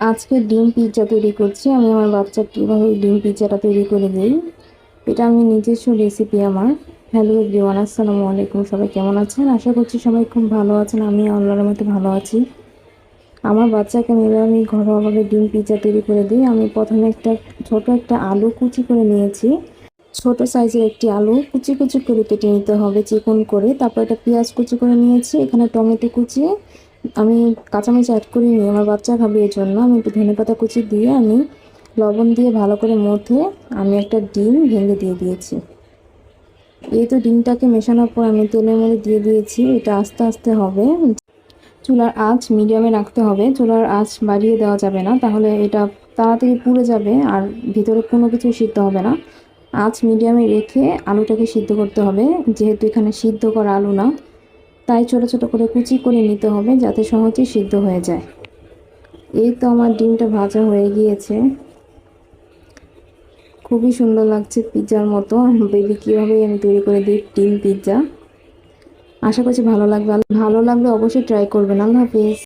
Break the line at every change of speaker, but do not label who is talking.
আজকে ডিম পিৎজা তৈরি করছি। আমি আমার বাচ্চাকে কীভাবে ডিম পিৎজাটা তৈরি করে দিই, এটা আমি নিজস্ব রেসিপি আমার। হ্যালো এভরিওয়ান, আসসালামু আলাইকুম। সবাই কেমন আছেন? আশা করছি সবাই খুব ভালো আছেন। আমি আল্লাহর মতো ভালো আছি। আমার বাচ্চাকে আমি ঘরোয়াভাবে ডিম পিৎজা তৈরি করে দিই। আমি প্রথমে ছোট একটা আলু কুচি করে নিয়েছি। ছোট সাইজের একটি আলু কুচি কুচি করে কেটে নিতে হবে চিকন করে। তারপর একটা পেঁয়াজ কুচি করে নিয়েছি, এখানে টমেটো কুচি, আমি কাঁচামরিচ অ্যাড করিনি, আমার বাচ্চা খাবে এর জন্য। আমি একটু ধনেপাতা কুচি দিয়ে আমি লবণ দিয়ে ভালো করে মথে আমি একটা ডিম ভেঙে দিয়ে দিয়েছি। এই তো ডিমটাকে মেশানোর পর আমি তেলের মধ্যে দিয়ে দিয়েছি। এটা আস্তে আস্তে হবে। চুলার আঁচ মিডিয়ামে রাখতে হবে, চুলার আঁচ বাড়িয়ে দেওয়া যাবে না, তাহলে এটা তাড়াতাড়ি পুড়ে যাবে আর ভিতরে কোনো কিছু সিদ্ধ হবে না। আঁচ মিডিয়ামে রেখে আলুটাকে সিদ্ধ করতে হবে। যেহেতু এখানে সিদ্ধ করা আলু না, তাই ছোট ছোট করে কুচি করে নিতে হবে যাতে সহজে সিদ্ধ হয়ে যায়। এই তো আমার ডিমটা ভাজা হয়ে গিয়েছে, খুবই সুন্দর লাগছে, পিৎজার মতো। বেবি কীভাবেই আমি তৈরি করে দিই ডিম পিৎজা। আশা করছি ভালো লাগবে। ভালো লাগলে অবশ্যই ট্রাই করবেন। আল্লাহ হাফিজ।